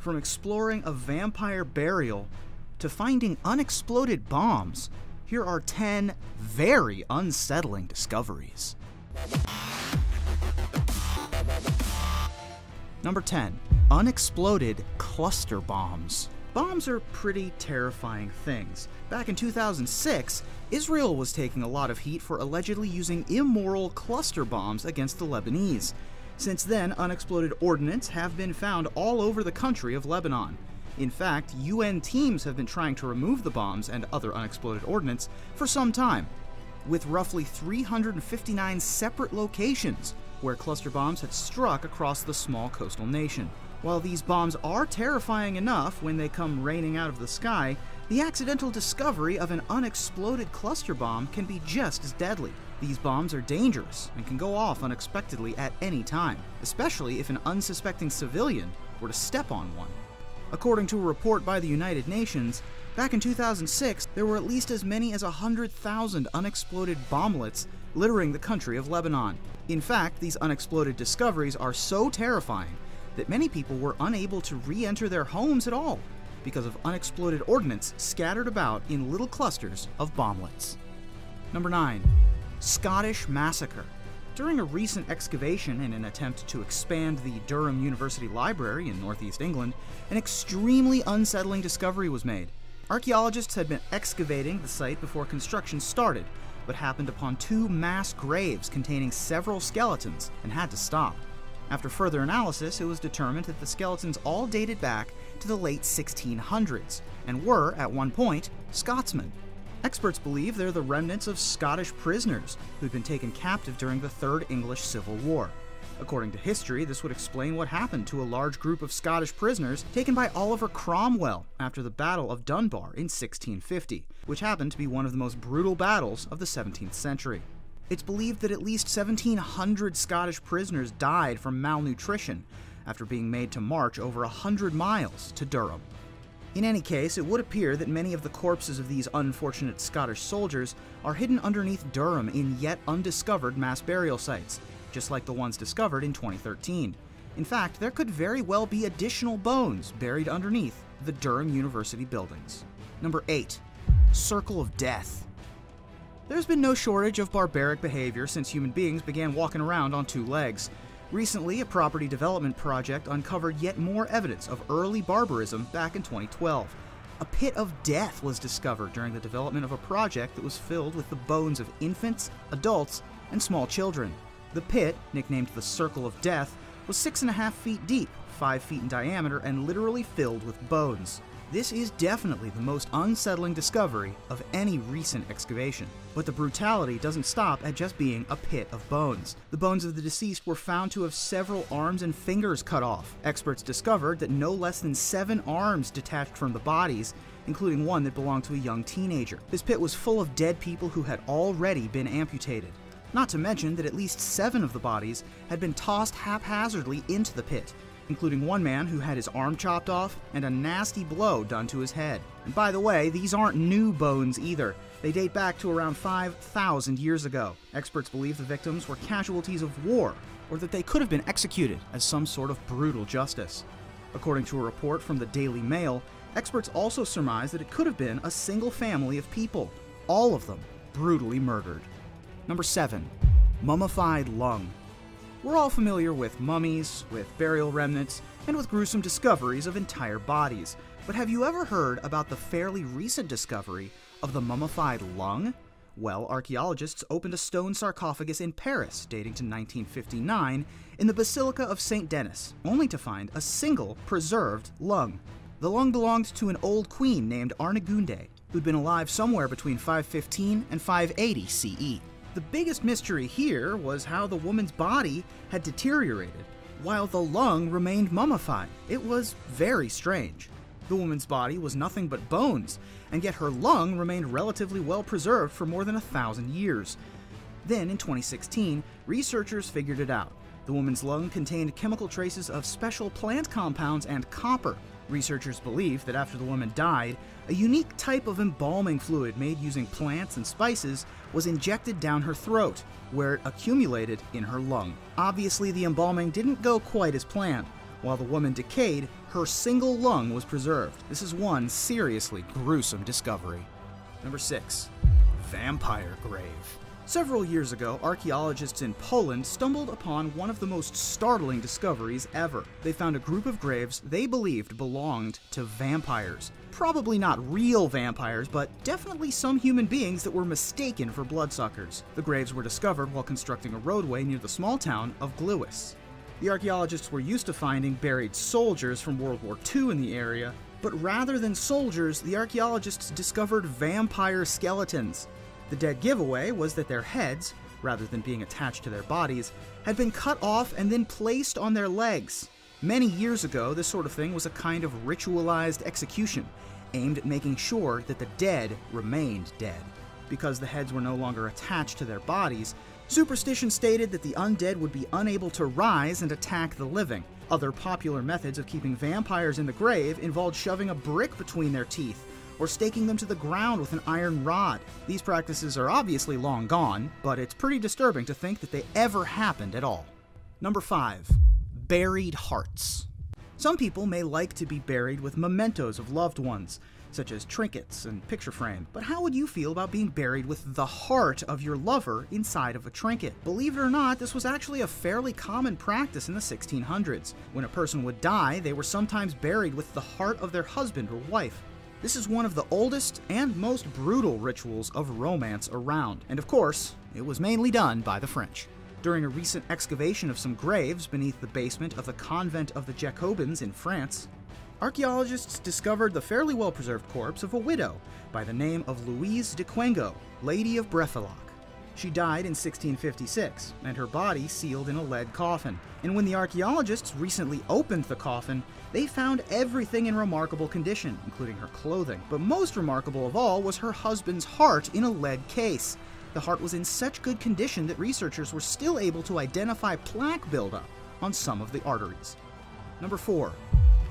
From exploring a vampire burial to finding unexploded bombs, here are 10 very unsettling discoveries. Number 10. Unexploded cluster bombs. Bombs are pretty terrifying things. Back in 2006, Israel was taking a lot of heat for allegedly using immoral cluster bombs against the Lebanese. Since then, unexploded ordnance have been found all over the country of Lebanon. In fact, UN teams have been trying to remove the bombs and other unexploded ordnance for some time, with roughly 359 separate locations where cluster bombs had struck across the small coastal nation. While these bombs are terrifying enough when they come raining out of the sky, the accidental discovery of an unexploded cluster bomb can be just as deadly. These bombs are dangerous and can go off unexpectedly at any time, especially if an unsuspecting civilian were to step on one. According to a report by the United Nations, back in 2006, there were at least as many as 100,000 unexploded bomblets littering the country of Lebanon. In fact, these unexploded discoveries are so terrifying that many people were unable to re-enter their homes at all because of unexploded ordnance scattered about in little clusters of bomblets. Number 9. Scottish Massacre. During a recent excavation in an attempt to expand the Durham University Library in northeast England, an extremely unsettling discovery was made. Archaeologists had been excavating the site before construction started, but happened upon 2 mass graves containing several skeletons and had to stop. After further analysis, it was determined that the skeletons all dated back to the late 1600s and were, at one point, Scotsmen. Experts believe they're the remnants of Scottish prisoners who'd been taken captive during the Third English Civil War. According to history, this would explain what happened to a large group of Scottish prisoners taken by Oliver Cromwell after the Battle of Dunbar in 1650, which happened to be one of the most brutal battles of the 17th century. It's believed that at least 1,700 Scottish prisoners died from malnutrition after being made to march over 100 miles to Durham. In any case, it would appear that many of the corpses of these unfortunate Scottish soldiers are hidden underneath Durham in yet undiscovered mass burial sites, just like the ones discovered in 2013. In fact, there could very well be additional bones buried underneath the Durham University buildings. Number 8. Circle of Death. There's been no shortage of barbaric behavior since human beings began walking around on 2 legs. Recently, a property development project uncovered yet more evidence of early barbarism back in 2012. A pit of death was discovered during the development of a project that was filled with the bones of infants, adults, and small children. The pit, nicknamed the Circle of Death, was 6.5 feet deep, 5 feet in diameter, and literally filled with bones. This is definitely the most unsettling discovery of any recent excavation. But the brutality doesn't stop at just being a pit of bones. The bones of the deceased were found to have several arms and fingers cut off. Experts discovered that no less than 7 arms detached from the bodies, including one that belonged to a young teenager. This pit was full of dead people who had already been amputated. Not to mention that at least 7 of the bodies had been tossed haphazardly into the pit, including one man who had his arm chopped off and a nasty blow done to his head. And by the way, these aren't new bones either. They date back to around 5,000 years ago. Experts believe the victims were casualties of war, or that they could have been executed as some sort of brutal justice. According to a report from the Daily Mail, experts also surmise that it could have been a single family of people, all of them brutally murdered. Number 7. Mummified lung. We're all familiar with mummies, with burial remnants, and with gruesome discoveries of entire bodies. But have you ever heard about the fairly recent discovery of the mummified lung? Well, archaeologists opened a stone sarcophagus in Paris dating to 1959 in the Basilica of St. Denis, only to find a single preserved lung. The lung belonged to an old queen named Arnegunde, who'd been alive somewhere between 515 and 580 CE. The biggest mystery here was how the woman's body had deteriorated, while the lung remained mummified. It was very strange. The woman's body was nothing but bones, and yet her lung remained relatively well preserved for more than 1,000 years. Then, in 2016, researchers figured it out. The woman's lung contained chemical traces of special plant compounds and copper. Researchers believe that after the woman died, a unique type of embalming fluid made using plants and spices was injected down her throat, where it accumulated in her lung. Obviously, the embalming didn't go quite as planned. While the woman decayed, her single lung was preserved. This is one seriously gruesome discovery. Number 6. Vampire grave. Several years ago, archaeologists in Poland stumbled upon one of the most startling discoveries ever. They found a group of graves they believed belonged to vampires. Probably not real vampires, but definitely some human beings that were mistaken for bloodsuckers. The graves were discovered while constructing a roadway near the small town of Gliwice. The archaeologists were used to finding buried soldiers from World War II in the area, but rather than soldiers, the archaeologists discovered vampire skeletons. The dead giveaway was that their heads, rather than being attached to their bodies, had been cut off and then placed on their legs. Many years ago, this sort of thing was a kind of ritualized execution, aimed at making sure that the dead remained dead. Because the heads were no longer attached to their bodies, superstition stated that the undead would be unable to rise and attack the living. Other popular methods of keeping vampires in the grave involved shoving a brick between their teeth, or staking them to the ground with an iron rod. These practices are obviously long gone, but it's pretty disturbing to think that they ever happened at all. Number 5. Buried hearts. Some people may like to be buried with mementos of loved ones, such as trinkets and picture frame, but how would you feel about being buried with the heart of your lover inside of a trinket? Believe it or not, this was actually a fairly common practice in the 1600s. When a person would die, they were sometimes buried with the heart of their husband or wife. This is one of the oldest and most brutal rituals of romance around, and of course, it was mainly done by the French. During a recent excavation of some graves beneath the basement of the convent of the Jacobins in France, archaeologists discovered the fairly well-preserved corpse of a widow by the name of Louise de Quengo, Lady of Brefaloc. She died in 1656, and her body sealed in a lead coffin. And when the archaeologists recently opened the coffin, they found everything in remarkable condition, including her clothing. But most remarkable of all was her husband's heart in a lead case. The heart was in such good condition that researchers were still able to identify plaque buildup on some of the arteries. Number 4.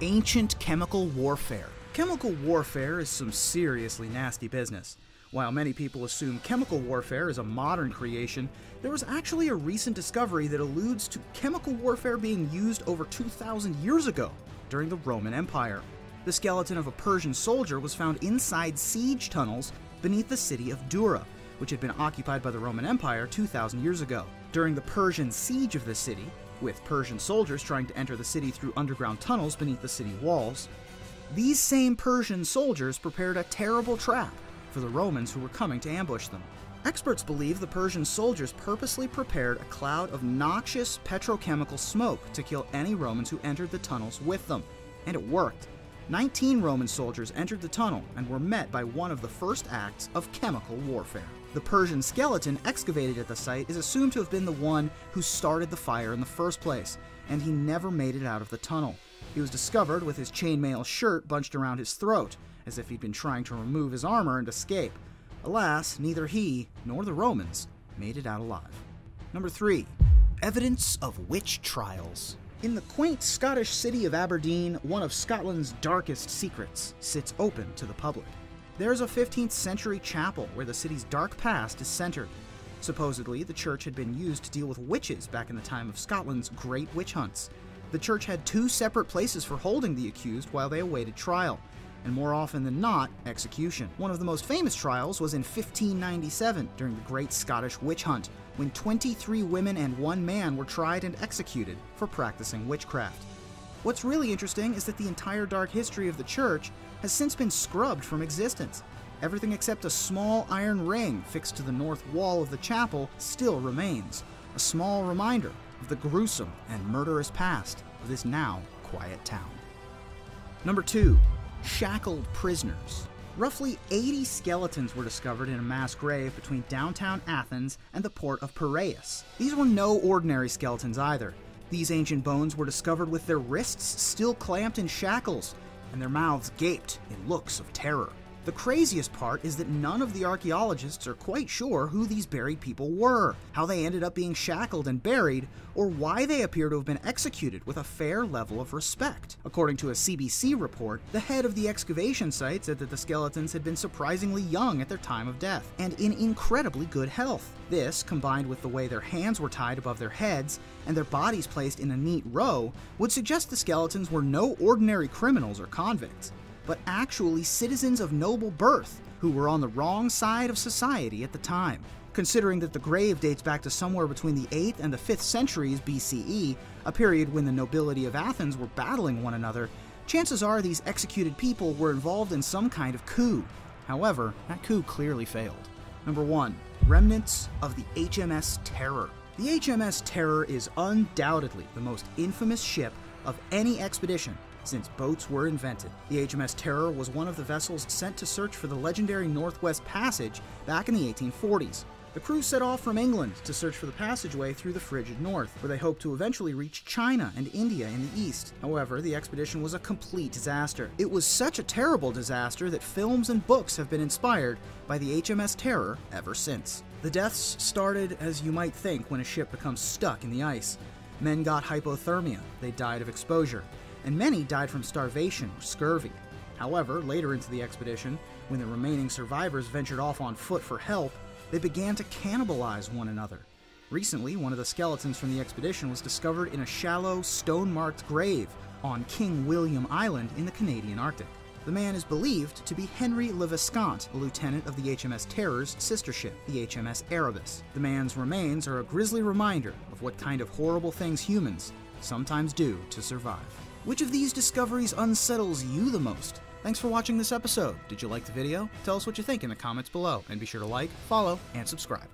Ancient chemical warfare. Chemical warfare is some seriously nasty business. While many people assume chemical warfare is a modern creation, there was actually a recent discovery that alludes to chemical warfare being used over 2,000 years ago during the Roman Empire. The skeleton of a Persian soldier was found inside siege tunnels beneath the city of Durham, which had been occupied by the Roman Empire 2,000 years ago. During the Persian siege of the city, with Persian soldiers trying to enter the city through underground tunnels beneath the city walls, these same Persian soldiers prepared a terrible trap for the Romans who were coming to ambush them. Experts believe the Persian soldiers purposely prepared a cloud of noxious petrochemical smoke to kill any Romans who entered the tunnels with them. And it worked. 19 Roman soldiers entered the tunnel and were met by one of the first acts of chemical warfare. The Persian skeleton excavated at the site is assumed to have been the one who started the fire in the first place, and he never made it out of the tunnel. He was discovered with his chainmail shirt bunched around his throat, as if he'd been trying to remove his armor and escape. Alas, neither he nor the Romans made it out alive. Number 3. Evidence of witch trials. In the quaint Scottish city of Aberdeen, one of Scotland's darkest secrets sits open to the public. There's a 15th century chapel where the city's dark past is centered. Supposedly, the church had been used to deal with witches back in the time of Scotland's great witch hunts. The church had 2 separate places for holding the accused while they awaited trial, and more often than not, execution. One of the most famous trials was in 1597 during the Great Scottish Witch Hunt, when 23 women and 1 man were tried and executed for practicing witchcraft. What's really interesting is that the entire dark history of the church has since been scrubbed from existence. Everything except a small iron ring fixed to the north wall of the chapel still remains, a small reminder of the gruesome and murderous past of this now quiet town. Number 2. Shackled prisoners. Roughly 80 skeletons were discovered in a mass grave between downtown Athens and the port of Piraeus. These were no ordinary skeletons either. These ancient bones were discovered with their wrists still clamped in shackles and their mouths gaped in looks of terror. The craziest part is that none of the archaeologists are quite sure who these buried people were, how they ended up being shackled and buried, or why they appear to have been executed with a fair level of respect. According to a CBC report, the head of the excavation site said that the skeletons had been surprisingly young at their time of death, and in incredibly good health. This, combined with the way their hands were tied above their heads and their bodies placed in a neat row, would suggest the skeletons were no ordinary criminals or convicts, but actually citizens of noble birth who were on the wrong side of society at the time. Considering that the grave dates back to somewhere between the 8th and the 5th centuries BCE, a period when the nobility of Athens were battling one another, chances are these executed people were involved in some kind of coup. However, that coup clearly failed. Number 1. Remnants of the HMS Terror. The HMS Terror is undoubtedly the most infamous ship of any expedition since boats were invented. The HMS Terror was one of the vessels sent to search for the legendary Northwest Passage back in the 1840s. The crew set off from England to search for the passageway through the frigid north, where they hoped to eventually reach China and India in the east. However, the expedition was a complete disaster. It was such a terrible disaster that films and books have been inspired by the HMS Terror ever since. The deaths started as you might think when a ship becomes stuck in the ice. Men got hypothermia, they died of exposure, and many died from starvation or scurvy. However, later into the expedition, when the remaining survivors ventured off on foot for help, they began to cannibalize one another. Recently, one of the skeletons from the expedition was discovered in a shallow, stone-marked grave on King William Island in the Canadian Arctic. The man is believed to be Henry Le Viscount, a lieutenant of the HMS Terror's sister ship, the HMS Erebus. The man's remains are a grisly reminder of what kind of horrible things humans sometimes do to survive. Which of these discoveries unsettles you the most? Thanks for watching this episode. Did you like the video? Tell us what you think in the comments below, and be sure to like, follow, and subscribe.